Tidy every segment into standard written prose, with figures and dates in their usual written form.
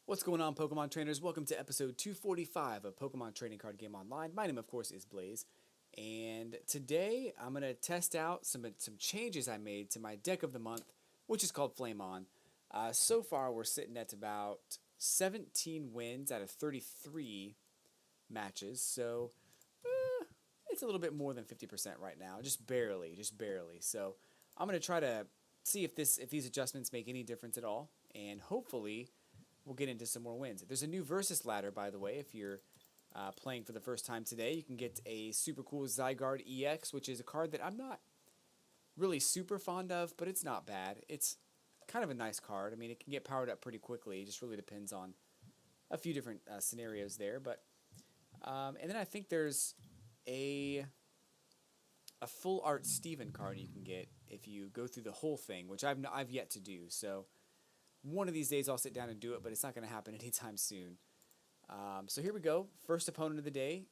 What's going on, Pokemon trainers? Welcome to episode 245 of Pokemon Trading Card Game Online. My name, of course, is Blaze, and today I'm going to test out some changes I made to my deck of the month, which is called Flame On. So far, we're sitting at about 17 wins out of 33 matches, so it's a little bit more than 50% right now, just barely. So I'm going to try to see if these adjustments make any difference at all, and hopefully we'll get into some more wins. There's a new Versus ladder, by the way. If you're playing for the first time today, you can get a super cool Zygarde EX, which is a card that I'm not really super fond of, but it's not bad. It's kind of a nice card. I mean, it can get powered up pretty quickly. It just really depends on a few different scenarios there. But and then I think there's a full art Steven card you can get if you go through the whole thing, which I've yet to do. So one of these days I'll sit down and do it, but it's not going to happen anytime soon. So here we go. First opponent of the day,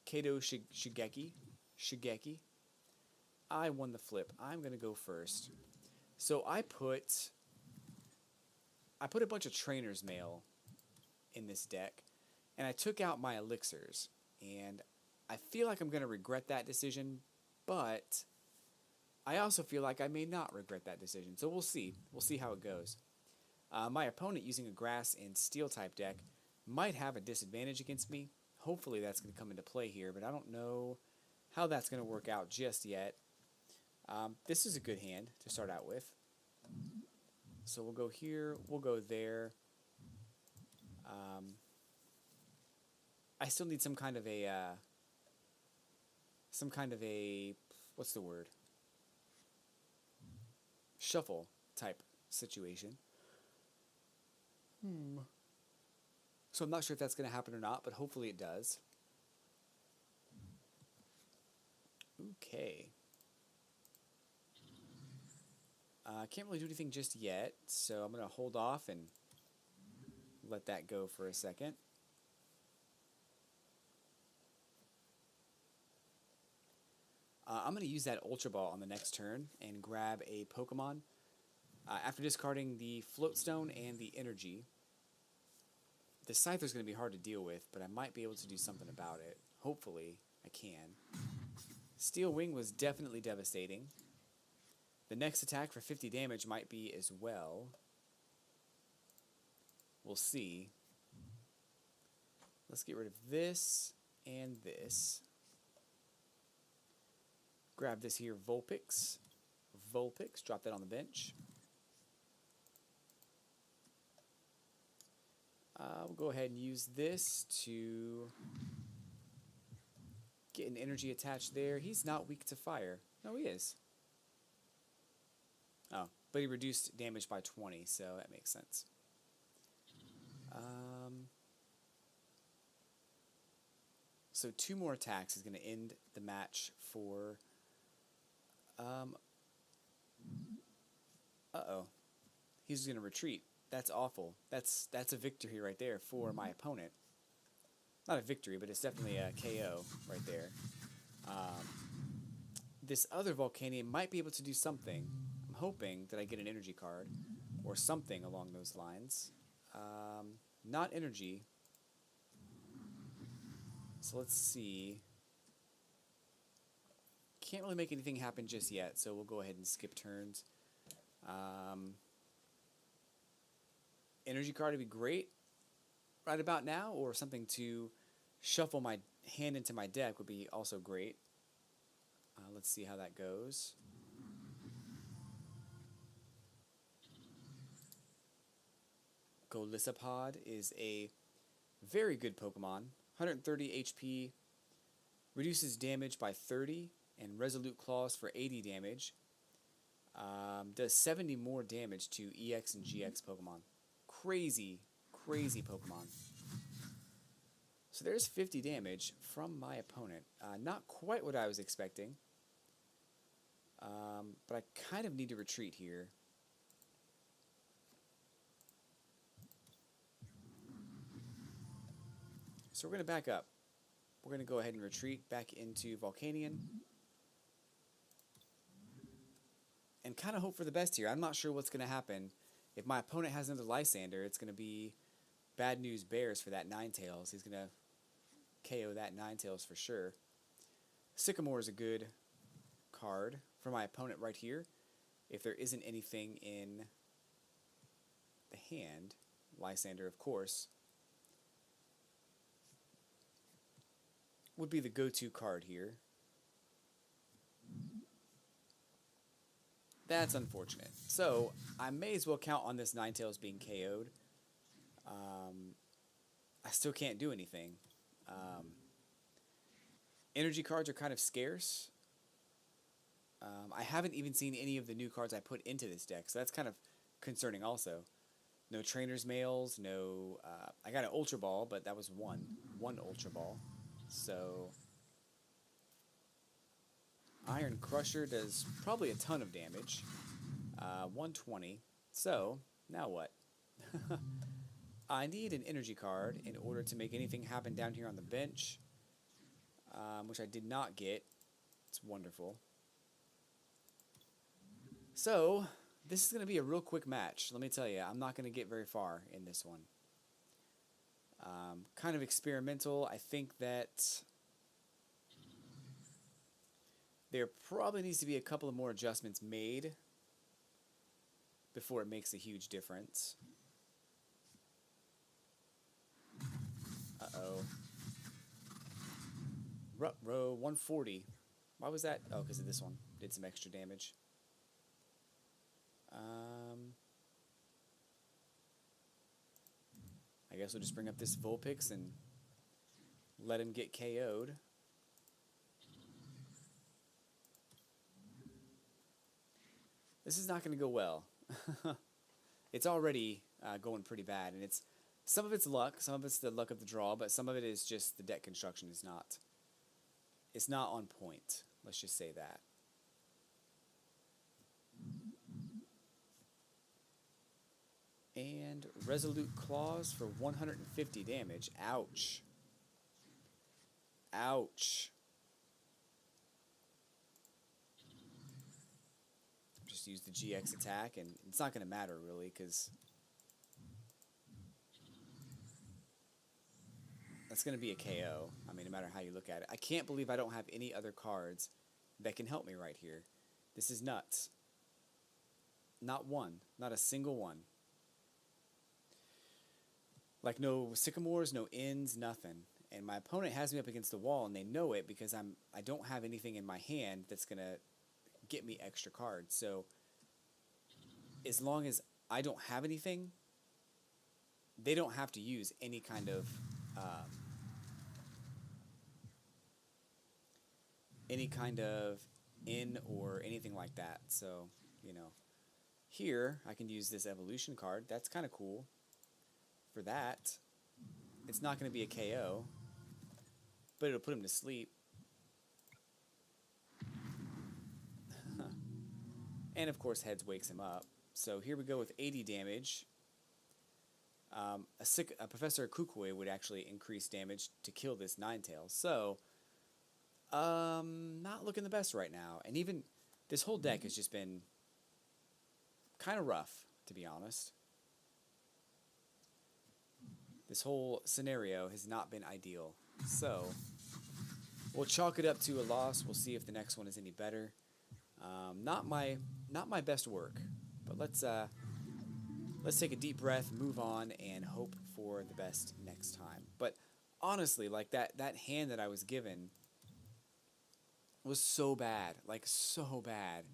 Kato Shigeki. I won the flip. I'm going to go first. So I put a bunch of Trainer's Mail in this deck, and I took out my elixirs. And I feel like I'm going to regret that decision, but I also feel like I may not regret that decision. So we'll see. We'll see how it goes. My opponent, using a grass and steel type deck, might have a disadvantage against me. Hopefully that's going to come into play here, but I don't know how that's going to work out just yet. This is a good hand to start out with. So we'll go here, we'll go there. I still need some kind of a what's the word? Shuffle type situation. So I'm not sure if that's going to happen or not, but hopefully it does. Okay. I can't really do anything just yet, so I'm going to hold off and let that go for a second. I'm going to use that Ultra Ball on the next turn and grab a Pokemon. After discarding the Float Stone and the Energy, the Scyther is going to be hard to deal with, but I might be able to do something about it. Hopefully, I can. Steel Wing was definitely devastating. The next attack for 50 damage might be as well. We'll see. Let's get rid of this and this. Grab this here Vulpix. Drop that on the bench. We'll go ahead and use this to get an energy attached there. He's not weak to fire. No, he is. Oh, but he reduced damage by 20, so that makes sense. So 2 more attacks is going to end the match for... Uh-oh. He's going to retreat. That's awful. That's a victory right there for my opponent. Not a victory, but it's definitely a KO right there. This other Volcanion might be able to do something. I'm hoping that I get an energy card or something along those lines. Not energy. So let's see. Can't really make anything happen just yet, so we'll go ahead and skip turns. Energy card would be great right about now, or something to shuffle my hand into my deck would be also great. Let's see how that goes. Golisopod is a very good Pokemon. 130 HP, reduces damage by 30, and Resolute Claws for 80 damage. Does 70 more damage to EX and GX Pokemon. Crazy Pokemon. So there's 50 damage from my opponent. Not quite what I was expecting. But I kind of need to retreat here. So we're going to back up. We're going to go ahead and retreat back into Volcanion. And kind of hope for the best here. I'm not sure what's going to happen. If my opponent has another Lysander, it's going to be bad news bears for that Ninetales. He's going to KO that Ninetales for sure. Sycamore is a good card for my opponent right here. If there isn't anything in the hand, Lysander, of course, would be the go-to card here. That's unfortunate. So I may as well count on this Ninetales being KO'd. I still can't do anything. Energy cards are kind of scarce. I haven't even seen any of the new cards I put into this deck, so that's kind of concerning also. No Trainer's Mails, no... I got an Ultra Ball, but that was one Ultra Ball. So... Iron Crusher does probably a ton of damage. 120. So, now what? I need an energy card in order to make anything happen down here on the bench, which I did not get. It's wonderful. So, this is going to be a real quick match. Let me tell you, I'm not going to get very far in this one. Kind of experimental. I think that there probably needs to be a couple of more adjustments made before it makes a huge difference. Uh-oh. Row 140. Why was that? Oh, because of this one. Did some extra damage. I guess we'll just bring up this Vulpix and let him get KO'd. This is not going to go well. It's already going pretty bad, and some of it's luck, some of it's the luck of the draw, but some of it is just the deck construction is not. It's not on point. Let's just say that. And Resolute Claws for 150 damage. Ouch. Ouch. Just use the GX attack, and it's not going to matter really, because that's going to be a KO. I mean, no matter how you look at it. I can't believe I don't have any other cards that can help me right here. This is nuts. Not one. Not a single one. Like no Sycamores, no Ends, nothing. And my opponent has me up against the wall, and they know it because I don't have anything in my hand that's going to get me extra cards. So as long as I don't have anything, they don't have to use any kind of in or anything like that. So, you know, here I can use this evolution card. That's kind of cool. For that, it's not going to be a KO, but it'll put him to sleep. And of course, Heads wakes him up. So here we go with 80 damage. A Professor Kukui would actually increase damage to kill this Ninetales. So, not looking the best right now. And even this whole deck has just been kind of rough, to be honest. This whole scenario has not been ideal. So, we'll chalk it up to a loss. We'll see if the next one is any better. Not my best work, but let's take a deep breath, move on, and hope for the best next time. But honestly, like that hand that I was given was so bad, like so bad.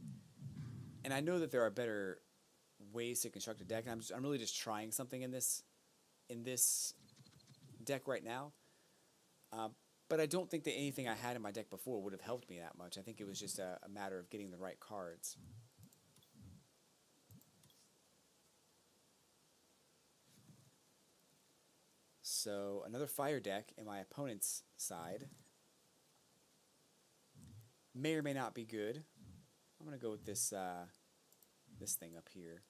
And I know that there are better ways to construct a deck. And I'm really just trying something in this deck right now. But I don't think that anything I had in my deck before would have helped me that much. I think it was just a matter of getting the right cards. So another fire deck in my opponent's side. May or may not be good. I'm going to go with this this thing up here.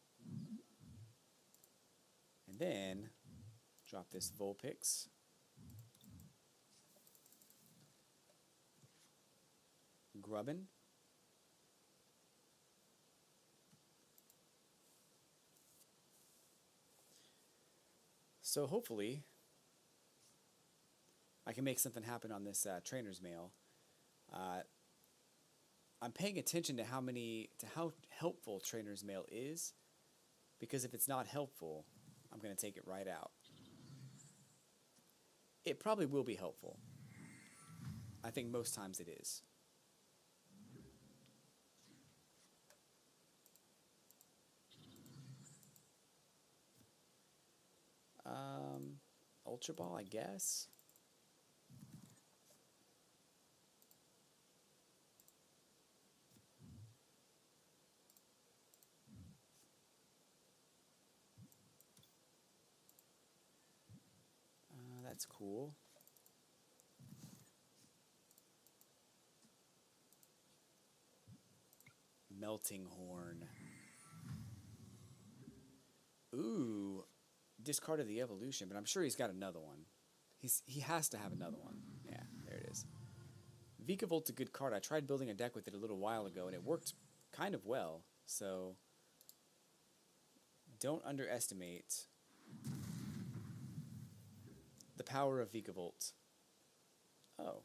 And then drop this Vulpix. Grubbin. So hopefully I can make something happen on this trainer's mail. I'm paying attention to how helpful trainer's mail is, because if it's not helpful, I'm going to take it right out. It probably will be helpful. I think most times it is. Ultra Ball, I guess. That's cool. Melting Horn. Ooh, discarded the evolution, but I'm sure he's got another one. He has to have another one. Yeah, there it is. Vikavolt's a good card. I tried building a deck with it a little while ago, and it worked kind of well. So don't underestimate the power of Vikavolt. Oh.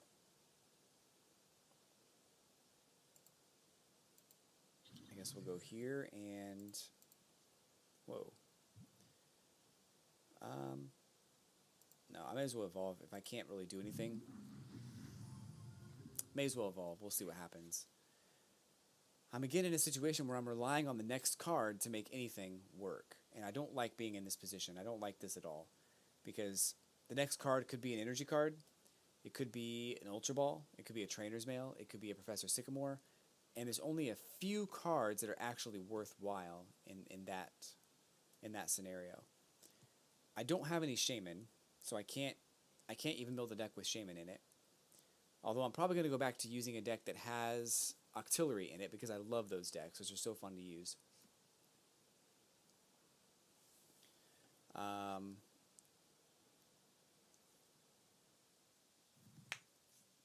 I guess we'll go here and... Whoa. No, I may as well evolve if I can't really do anything. May as well evolve. We'll see what happens. I'm again in a situation where I'm relying on the next card to make anything work. And I don't like being in this position. I don't like this at all. Because the next card could be an energy card. It could be an Ultra Ball. It could be a Trainer's Mail. It could be a Professor Sycamore. And there's only a few cards that are actually worthwhile in that scenario. I don't have any Shaman, so I can't even build a deck with Shaman in it. Although I'm probably going to go back to using a deck that has Octillery in it, because I love those decks, which are so fun to use.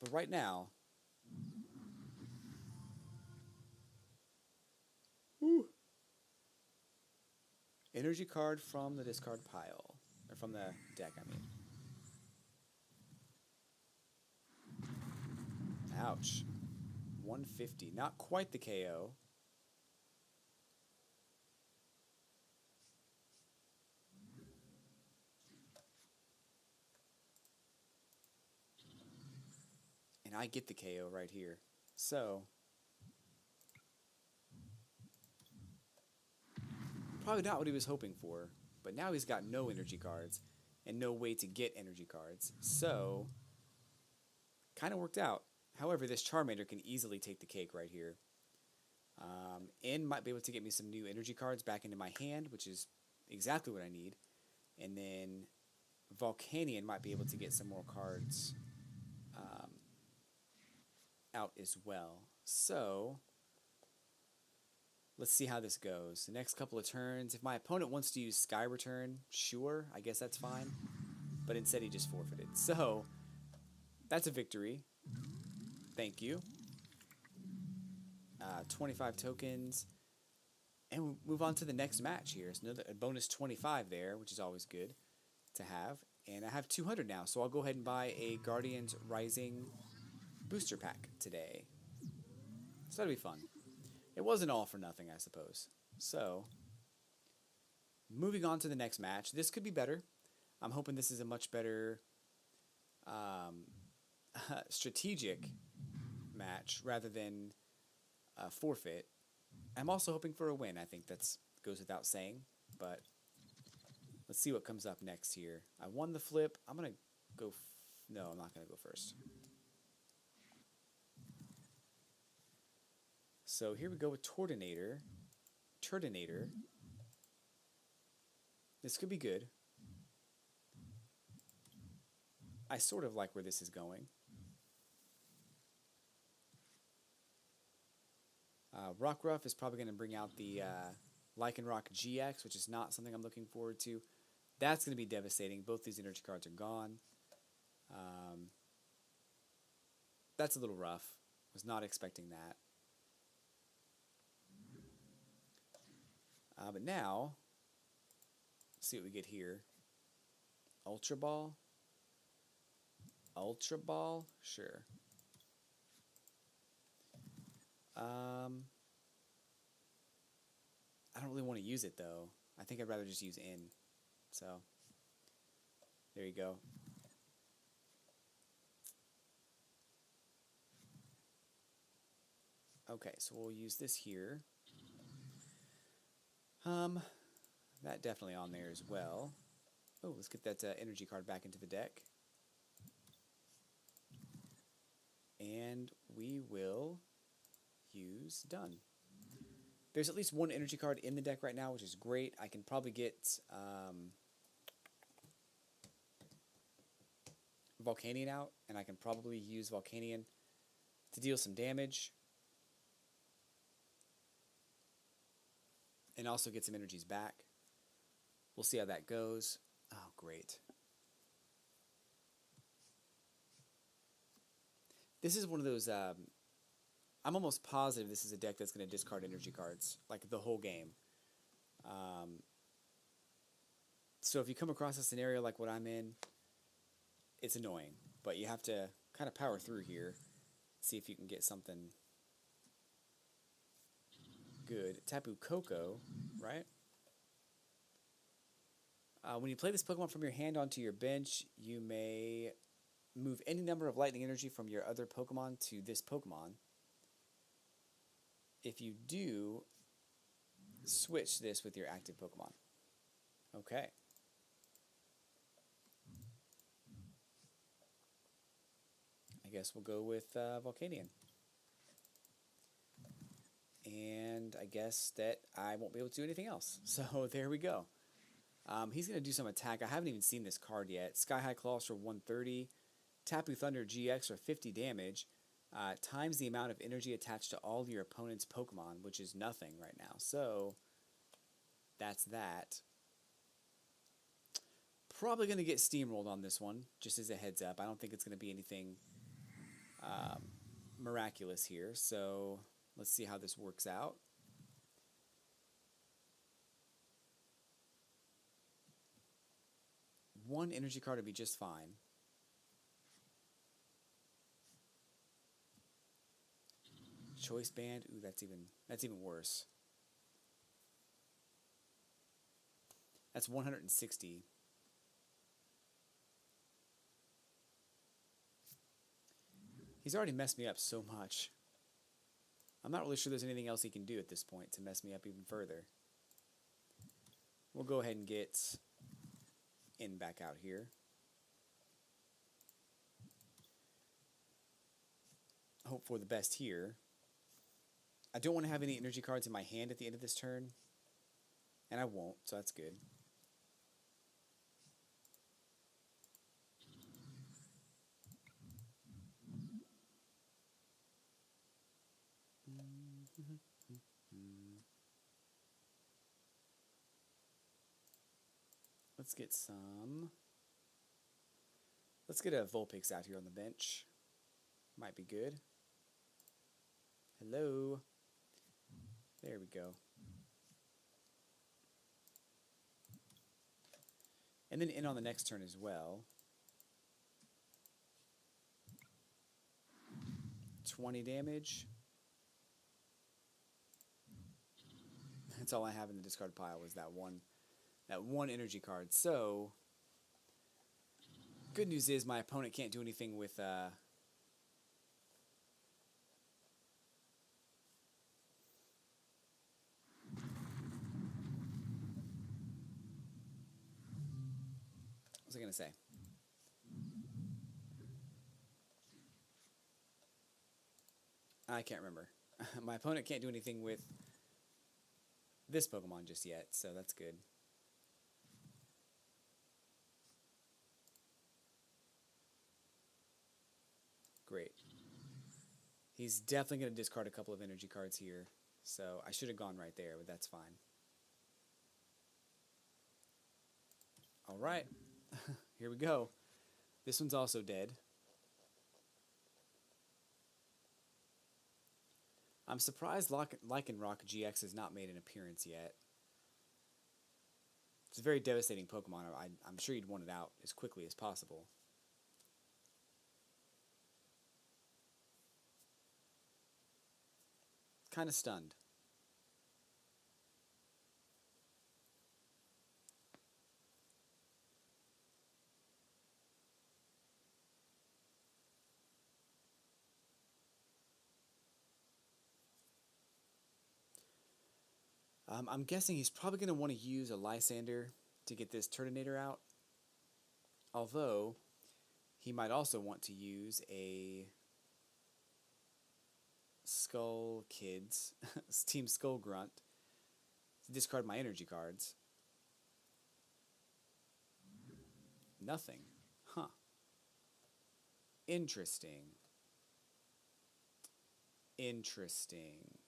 But right now... Woo. Energy card from the discard pile. Or from the deck, I mean. Ouch. 150. Not quite the KO. And I get the KO right here. So... probably not what he was hoping for. But now he's got no energy cards. And no way to get energy cards. So... kind of worked out. However, this Charmander can easily take the cake right here. And might be able to get me some new energy cards back into my hand, which is exactly what I need. And then Volcanion might be able to get some more cards out as well. So, let's see how this goes. The next couple of turns, if my opponent wants to use Sky Return, sure, I guess that's fine. But instead he just forfeited. So, that's a victory. Thank you. 25 tokens. And we move on to the next match here. So another, a bonus 25 there, which is always good to have. And I have 200 now, so I'll go ahead and buy a Guardians Rising booster pack today. So that'll be fun. It wasn't all for nothing, I suppose. So, moving on to the next match. This could be better. I'm hoping this is a much better strategic match rather than forfeit. I'm also hoping for a win. I think that goes without saying, but let's see what comes up next here. I won the flip. I'm going to go... no, I'm not going to go first. So here we go with Turtonator. This could be good. I sort of like where this is going. Rockruff is probably going to bring out the Lycanroc GX, which is not something I'm looking forward to. That's going to be devastating. Both these energy cards are gone. That's a little rough. Was not expecting that. But now, let's see what we get here. Ultra Ball? Ultra Ball? Sure. I don't really want to use it though. I think I'd rather just use in. So, there you go. Okay, so we'll use this here. That definitely on there as well. Oh, let's get that energy card back into the deck. And we will use done. There's at least one energy card in the deck right now, which is great. I can probably get Volcanion out, and I can probably use Volcanion to deal some damage. And also get some energies back. We'll see how that goes. Oh, great. This is one of those... I'm almost positive this is a deck that's going to discard energy cards, like the whole game. So if you come across a scenario like what I'm in, it's annoying. But you have to kind of power through here, see if you can get something good. Tapu Koko, right? When you play this Pokemon from your hand onto your bench, you may move any number of lightning energy from your other Pokemon to this Pokemon. If you do, switch this with your active Pokemon. Okay. I guess we'll go with Volcanion. And I guess that I won't be able to do anything else. So there we go. He's going to do some attack. I haven't even seen this card yet. Sky High Claws for 130. Tapu Thunder GX for 50 damage. Times the amount of energy attached to all your opponent's Pokemon, which is nothing right now. So that's that. Probably going to get steamrolled on this one, just as a heads up. I don't think it's going to be anything miraculous here. So let's see how this works out. One energy card would be just fine. Choice Band, ooh, that's even worse. That's 160. He's already messed me up so much. I'm not really sure there's anything else he can do at this point to mess me up even further. We'll go ahead and get in back out here. Hope for the best here. I don't want to have any energy cards in my hand at the end of this turn. And I won't, so that's good. Let's get some... Let's get a Vulpix out here on the bench. Might be good. Hello. There we go. And then in on the next turn as well. 20 damage. That's all I have in the discard pile was that one energy card. So good news is my opponent can't do anything with what was I gonna say? I can't remember. My opponent can't do anything with this Pokemon just yet, so that's good. Great. He's definitely going to discard a couple of energy cards here, so I should have gone right there, but that's fine. Alright, here we go. This one's also dead. I'm surprised Lycanroc GX has not made an appearance yet. It's a very devastating Pokemon. I'm sure you'd want it out as quickly as possible. Kind of stunned. I'm guessing he's probably going to want to use a Lysander to get this Turtonator out. Although, he might also want to use a Skull Kids, Team Skull Grunt, to discard my energy cards. Nothing. Huh. Interesting. Interesting.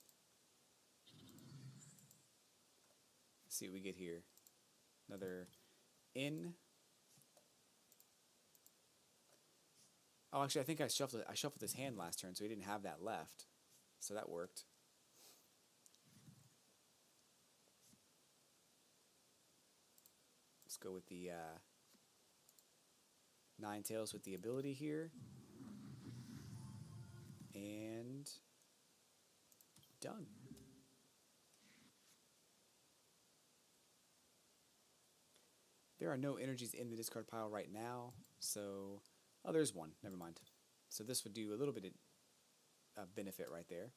Let's see what we get here. Another in. Oh, actually, I think I shuffled his hand last turn, so he didn't have that left. So that worked. Let's go with the Ninetales with the ability here. And done. There are no energies in the discard pile right now, so... Oh, there's one. Never mind. So this would do a little bit of benefit right there.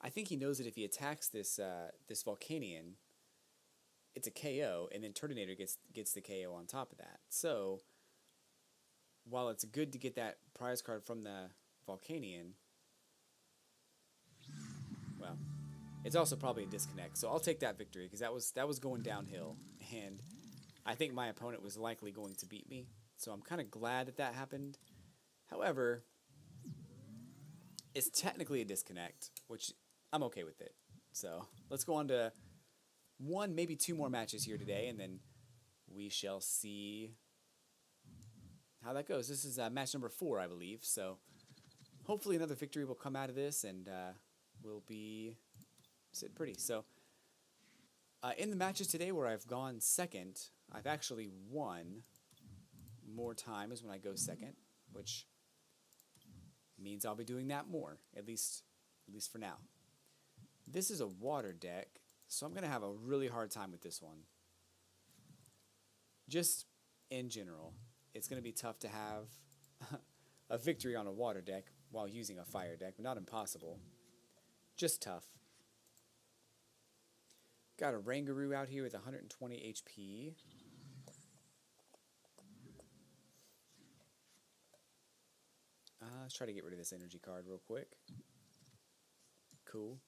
I think he knows that if he attacks this this Volcanion, it's a KO, and then Turtonator gets the KO on top of that. So, while it's good to get that prize card from the Volcanion, well, it's also probably a disconnect. So I'll take that victory, because that was going downhill, and I think my opponent was likely going to beat me. So I'm kind of glad that that happened. However, it's technically a disconnect, which I'm okay with it. So let's go on to one, maybe two more matches here today, and then we shall see how that goes. This is match number 4, I believe. So hopefully another victory will come out of this, and we'll be sitting pretty. So in the matches today where I've gone second, I've actually won more times when I go second, which means I'll be doing that more, at least for now. This is a water deck, so I'm going to have a really hard time with this one. Just in general, it's going to be tough to have a victory on a water deck while using a fire deck, but not impossible. Just tough. Got a Rangaroo out here with 120 HP. Let's try to get rid of this energy card real quick. Cool.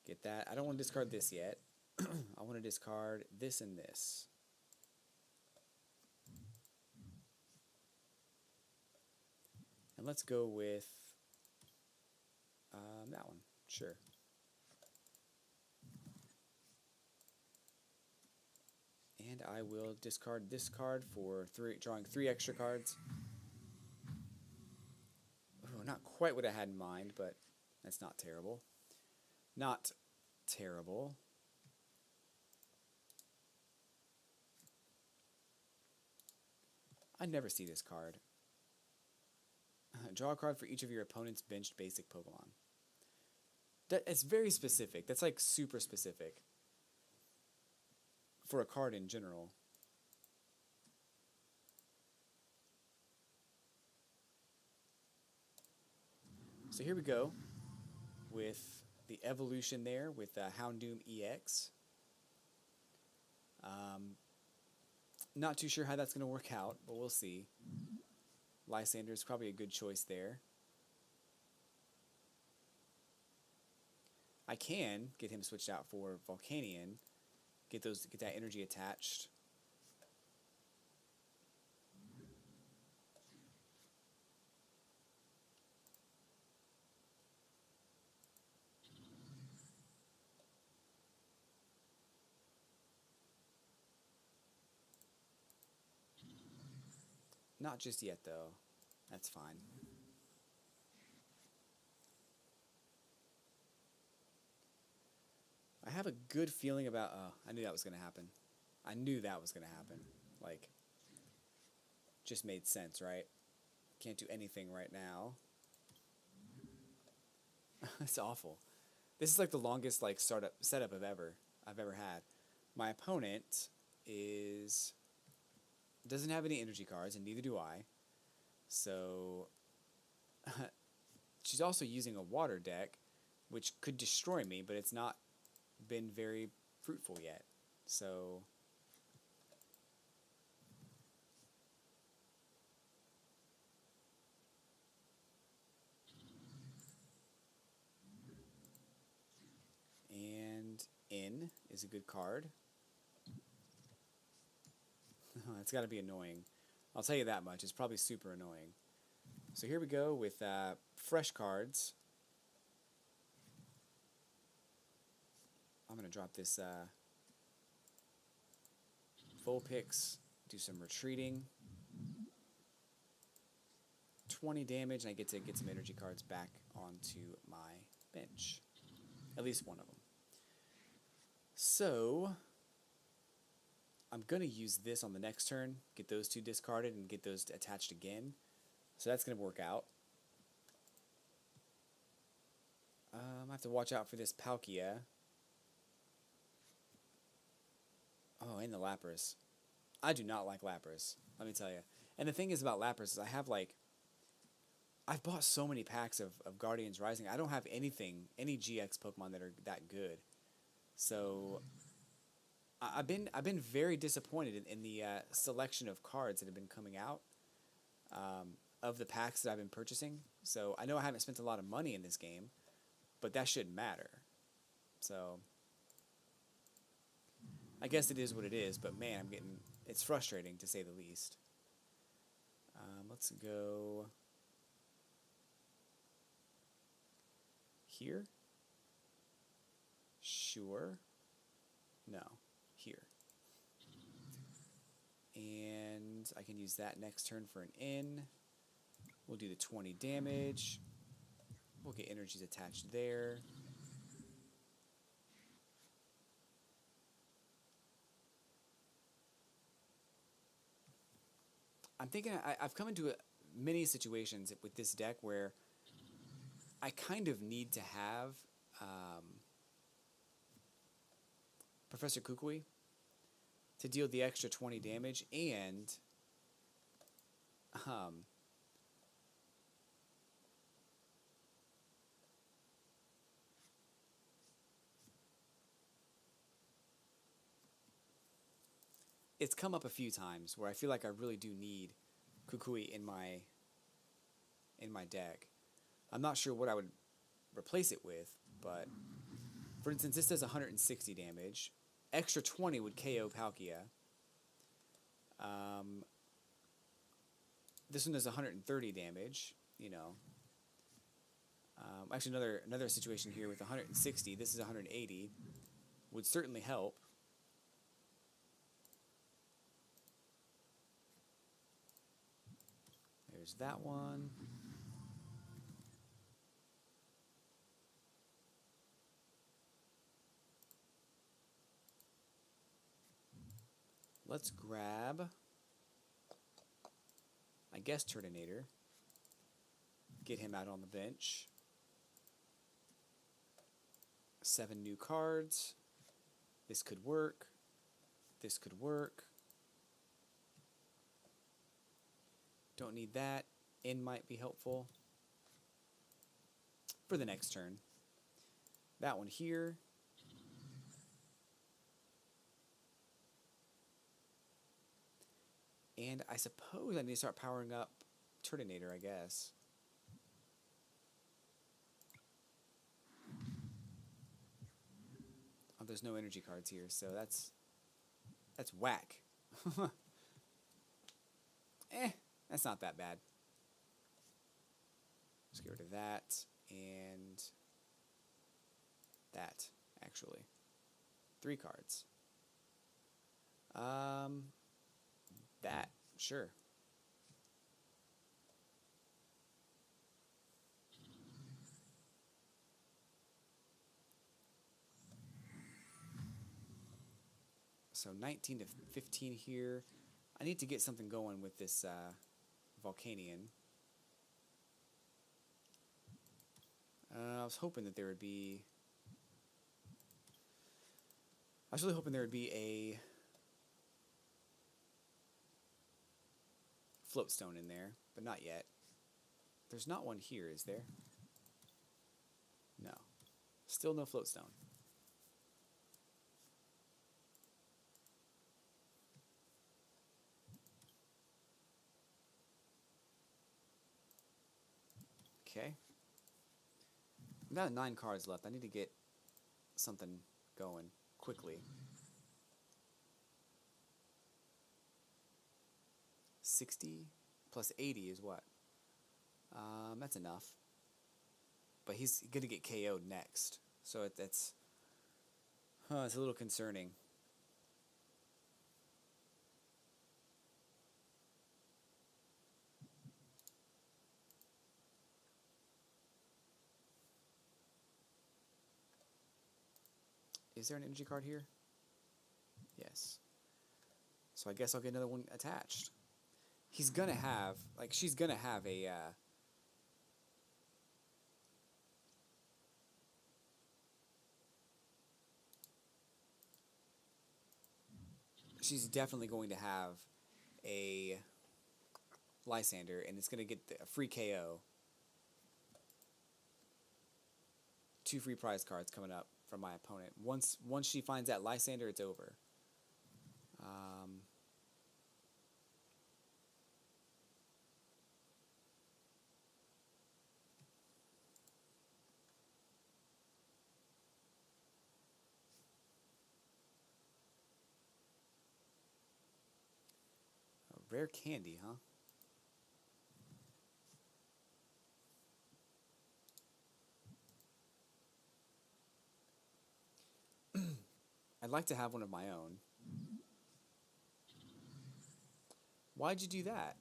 Get that. I don't want to discard this yet. I want to discard this and this. And let's go with that one. Sure. And I will discard this card for drawing 3 extra cards. Oh, not quite what I had in mind, but that's not terrible. Not terrible. I never see this card. Draw a card for each of your opponent's benched basic Pokemon. It's very specific. That's like super specific for a card in general. So here we go with the evolution there with Houndoom EX. Not too sure how that's going to work out, but we'll see. Lysander is probably a good choice there. I can get him switched out for Volcanion, get that energy attached. Not just yet, though. That's fine. have a good feeling about... Oh, I knew that was going to happen. I knew that was going to happen. Like, just made sense, right? Can't do anything right now. It's awful. This is like the longest like setup I've ever had. My opponent doesn't have any energy cards, and neither do I. So she's also using a water deck, which could destroy me, but it's not been very fruitful yet. So and in is a good card. It's got to be annoying. I'll tell you that much. It's probably super annoying. So here we go with fresh cards. I'm going to drop this full picks, do some retreating. 20 damage, and I get to get some energy cards back onto my bench. At least one of them. So I'm going to use this on the next turn, get those two discarded, and get those attached again. So that's going to work out. I have to watch out for this Palkia. Oh, and the Lapras. I do not like Lapras, let me tell you. And the thing is about Lapras is I've bought so many packs of Guardians Rising. I don't have any GX Pokemon that are that good. So I've been very disappointed in the selection of cards that have been coming out of the packs that I've been purchasing. So I know I haven't spent a lot of money in this game, but that shouldn't matter. So I guess it is what it is, but man, it's frustrating to say the least. Let's go here. Sure. No, here. And I can use that next turn for an in. We'll do the 20 damage. We'll get energies attached there. I'm thinking I've come into many situations with this deck where I kind of need to have Professor Kukui to deal the extra 20 damage, and it's come up a few times where I feel like I really do need Kukui in my deck. I'm not sure what I would replace it with, but for instance, this does 160 damage. Extra 20 would KO Palkia. This one does 130 damage, you know. Actually, another situation here with 160. This is 180. Would certainly help. There's that one. Let's grab, I guess, Turtonator. Get him out on the bench. 7 new cards. This could work. This could work. Don't need that. In might be helpful for the next turn. That one here. And I suppose I need to start powering up Turtonator, I guess. Oh, there's no energy cards here, so that's whack. That's not that bad. Let's get rid of that and that, actually. 3 cards. That, sure. So 19 to 15 here. I need to get something going with this Volcanion. I was hoping that there would be... I was really hoping there would be a float stone in there, but not yet. There's not one here, is there? No. Still no float stone. Okay. I've got 9 cards left. I need to get something going quickly. 60 plus 80 is what? That's enough. But he's going to get KO'd next. So it's a little concerning. Is there an energy card here? Yes. So I guess I'll get another one attached. He's gonna have, like, she's gonna have a, she's definitely going to have a Lysander, and it's gonna get a free KO. 2 free prize cards coming up from my opponent. Once she finds that Lysander, it's over. Rare candy, huh? I'd like to have one of my own. Why'd you do that?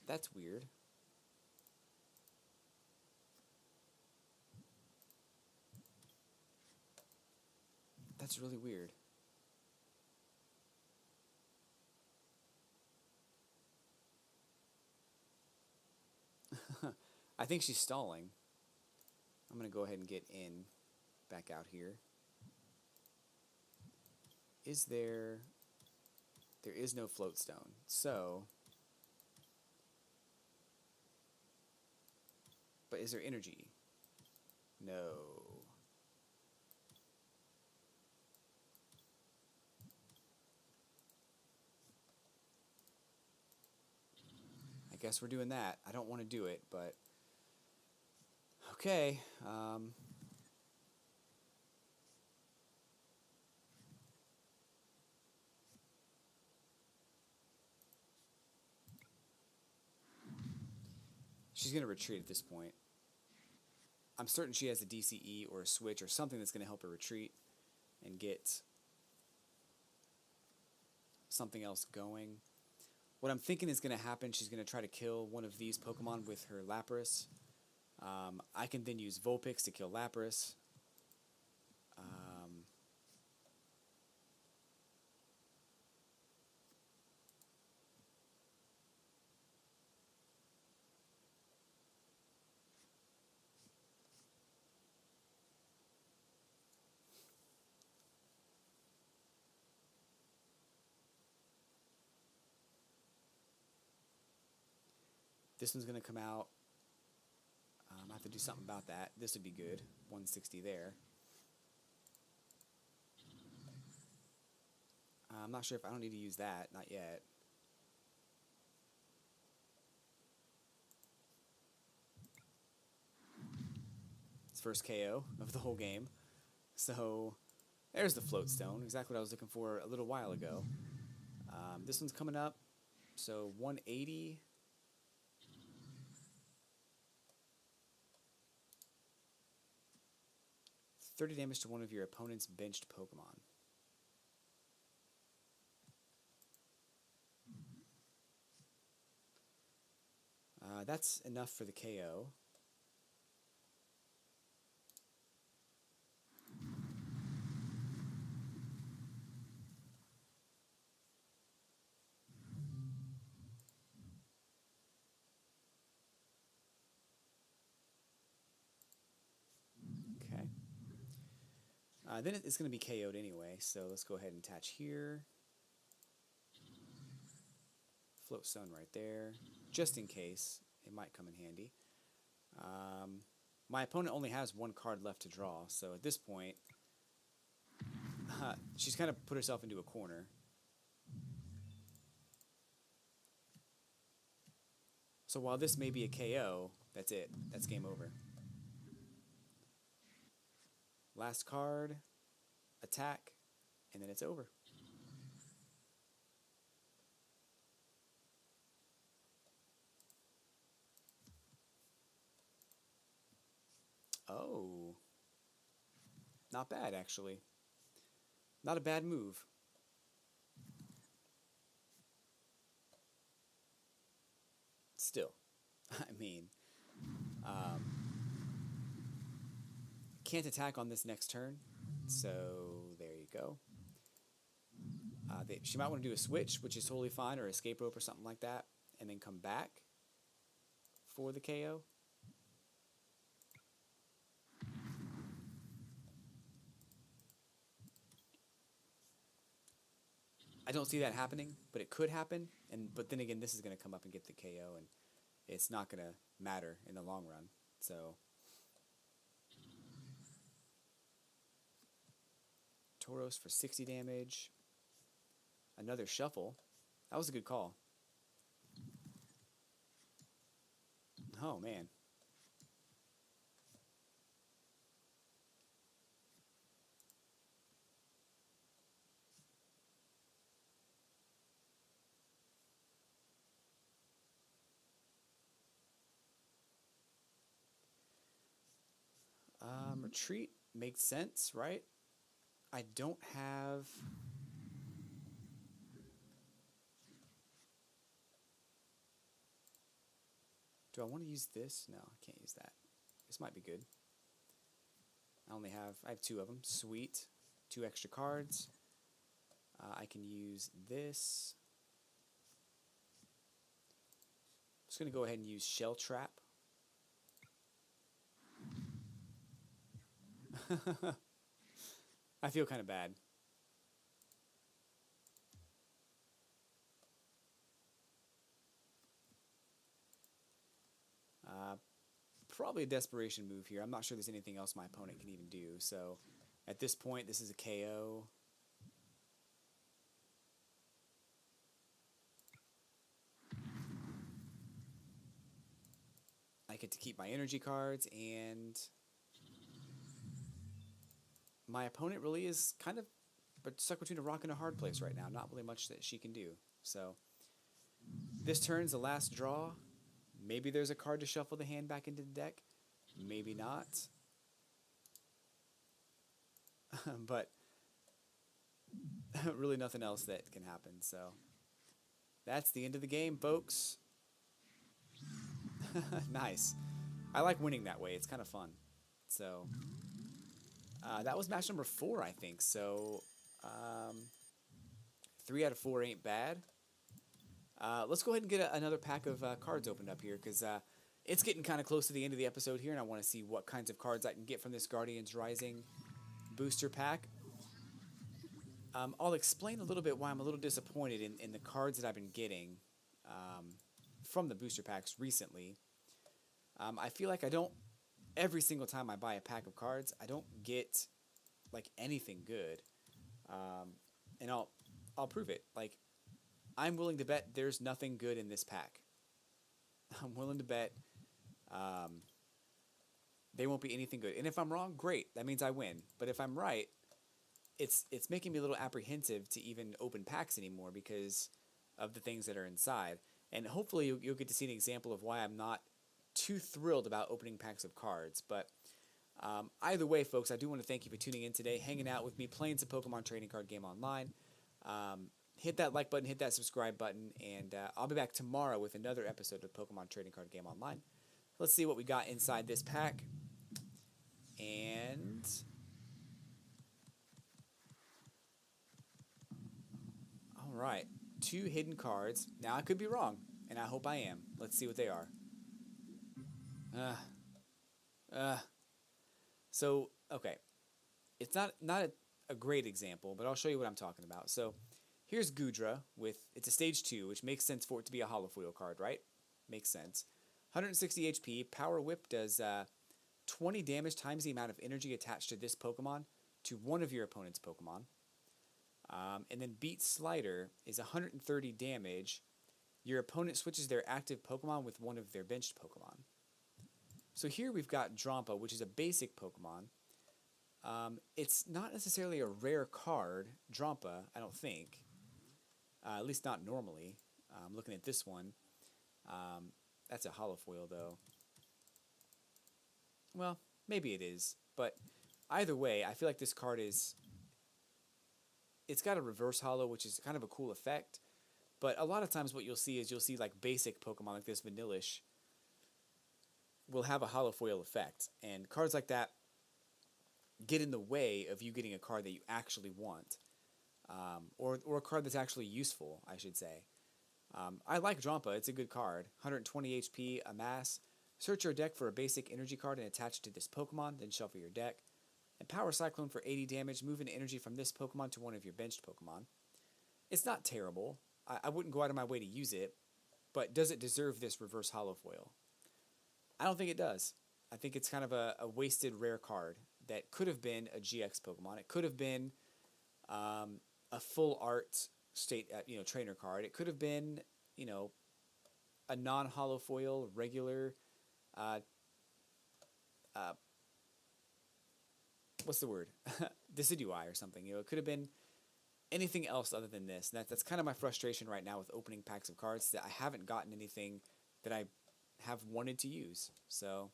That's weird. That's really weird. I think she's stalling. I'm going to go ahead and get in, back out here. Is there... There is no float stone. So... But is there energy? No. I guess we're doing that. I don't want to do it, but... Okay. She's going to retreat at this point. I'm certain she has a DCE or a switch or something that's going to help her retreat and get something else going. What I'm thinking is going to happen, she's going to try to kill one of these Pokemon with her Lapras. I can then use Vulpix to kill Lapras. This one's going to come out. I have to do something about that. This would be good. 160 there. I'm not sure if I don't need to use that. Not yet. It's first KO of the whole game. So there's the float stone. Exactly what I was looking for a little while ago. This one's coming up. So 180. $30 damage to one of your opponent's benched Pokemon. That's enough for the KO. Then it's going to be KO'd anyway, so let's go ahead and attach here. Float Stone right there, just in case. It might come in handy. My opponent only has one card left to draw, so at this point, she's kind of put herself into a corner. So while this may be a KO, that's it. That's game over. Last card, attack, and then it's over. Oh. Not bad, actually. Not a bad move. Still, I mean, can't attack on this next turn, so there you go. She might want to do a switch, which is totally fine, or escape rope or something like that, and then come back for the KO. I don't see that happening, but it could happen. But then again, this is going to come up and get the KO, and it's not going to matter in the long run. So Tauros for 60 damage. Another shuffle. That was a good call. Oh, man. Retreat makes sense, right? I don't have... Do I want to use this? No, I can't use that. This might be good. I have two of them. Sweet. 2 extra cards. I can use this. I'm just going to go ahead and use Shell Trap. I feel kind of bad. Probably a desperation move here. I'm not sure there's anything else my opponent can even do. So at this point, this is a KO. I get to keep my energy cards, and my opponent really is kind of stuck between a rock and a hard place right now. Not really much that she can do. So this turn's the last draw. Maybe there's a card to shuffle the hand back into the deck. Maybe not. But really nothing else that can happen. So that's the end of the game, folks. Nice. I like winning that way. It's kind of fun. So that was match number 4, I think. So 3 out of 4 ain't bad. Let's go ahead and get another pack of cards opened up here, because it's getting kind of close to the end of the episode here, and I want to see what kinds of cards I can get from this Guardians Rising booster pack. I'll explain a little bit why I'm a little disappointed in the cards that I've been getting from the booster packs recently. I feel like every single time I buy a pack of cards, I don't get like anything good. And I'll prove it. Like, I'm willing to bet there's nothing good in this pack. I'm willing to bet there won't be anything good. And if I'm wrong, great. That means I win. But if I'm right, it's making me a little apprehensive to even open packs anymore because of the things that are inside. And hopefully you'll get to see an example of why I'm not too thrilled about opening packs of cards. But either way, folks, I do want to thank you for tuning in today, hanging out with me, playing some Pokemon trading card game online. Hit that like button, hit that subscribe button, and I'll be back tomorrow with another episode of Pokemon Trading Card Game Online. Let's see what we got inside this pack. And all right, 2 hidden cards. Now, I could be wrong, and I hope I am. Let's see what they are. So, okay. it's not a great example, but I'll show you what I'm talking about. So here's Gudra it's a stage 2, which makes sense for it to be a holofoil card, right? Makes sense. 160 HP, Power Whip does 20 damage times the amount of energy attached to this Pokemon to one of your opponent's Pokemon. And then Beat Slider is 130 damage. Your opponent switches their active Pokemon with one of their benched Pokemon. So here we've got Drampa, which is a basic Pokemon. It's not necessarily a rare card, Drampa, I don't think. At least not normally. Looking at this one. That's a holofoil, though. Well, maybe it is. But either way, I feel like this card is... It's got a reverse holo, which is kind of a cool effect. But a lot of times what you'll see like basic Pokemon like this, Vanillish, will have a holofoil effect. And cards like that get in the way of you getting a card that you actually want. Or a card that's actually useful, I should say. I like Drampa. It's a good card. 120 HP, Amass. Search your deck for a basic energy card and attach it to this Pokemon, then shuffle your deck. And Power Cyclone for 80 damage. Move an energy from this Pokemon to one of your benched Pokemon. It's not terrible. I wouldn't go out of my way to use it, but does it deserve this reverse holofoil? I don't think it does. I think it's kind of a wasted rare card that could have been a GX Pokemon. It could have been a full art trainer card. It could have been, a non-holofoil regular what's the word? Decidui or something. It could have been anything else other than this. And that's kind of my frustration right now with opening packs of cards, that I haven't gotten anything that I have wanted to use. So,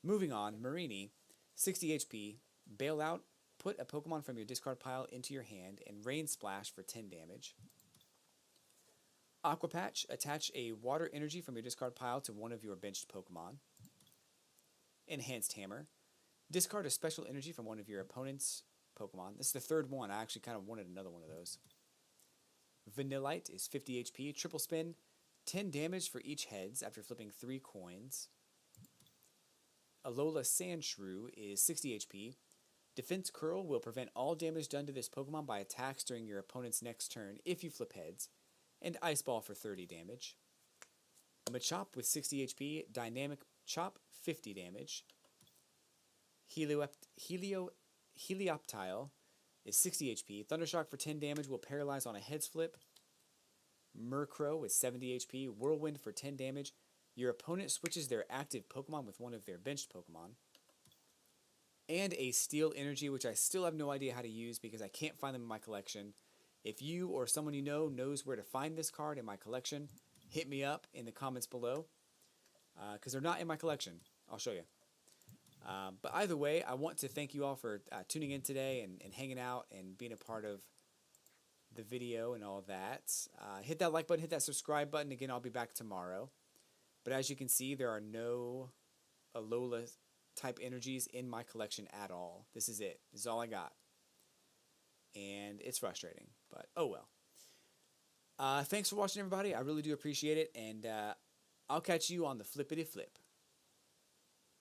moving on, Marini, 60 HP, bail out, put a Pokemon from your discard pile into your hand, and Rain Splash for 10 damage. Aqua Patch, attach a water energy from your discard pile to one of your benched Pokemon. Enhanced Hammer, discard a special energy from one of your opponent's Pokemon. This is the third one. I actually kind of wanted another one of those. Vanillite is 50 HP, triple spin, 10 damage for each heads after flipping 3 coins. Alola Sandshrew is 60 HP. Defense Curl will prevent all damage done to this Pokemon by attacks during your opponent's next turn if you flip heads. And Ice Ball for 30 damage. Machop with 60 HP, Dynamic Chop, 50 damage. Helioptile is 60 HP. Thundershock for 10 damage will paralyze on a heads flip. Murkrow with 70 HP. Whirlwind for 10 damage. Your opponent switches their active Pokemon with one of their benched Pokemon. And a Steel Energy, which I still have no idea how to use because I can't find them in my collection. If you or someone you know knows where to find this card in my collection, hit me up in the comments below. Because they're not in my collection. I'll show you. But either way, I want to thank you all for tuning in today and hanging out and being a part of the video and all of that. Hit that like button, hit that subscribe button. Again, I'll be back tomorrow. But as you can see, there are no Alola type energies in my collection at all. This is it. This is all I got. And it's frustrating, but oh well. Thanks for watching, everybody. I really do appreciate it, and I'll catch you on the flippity flip.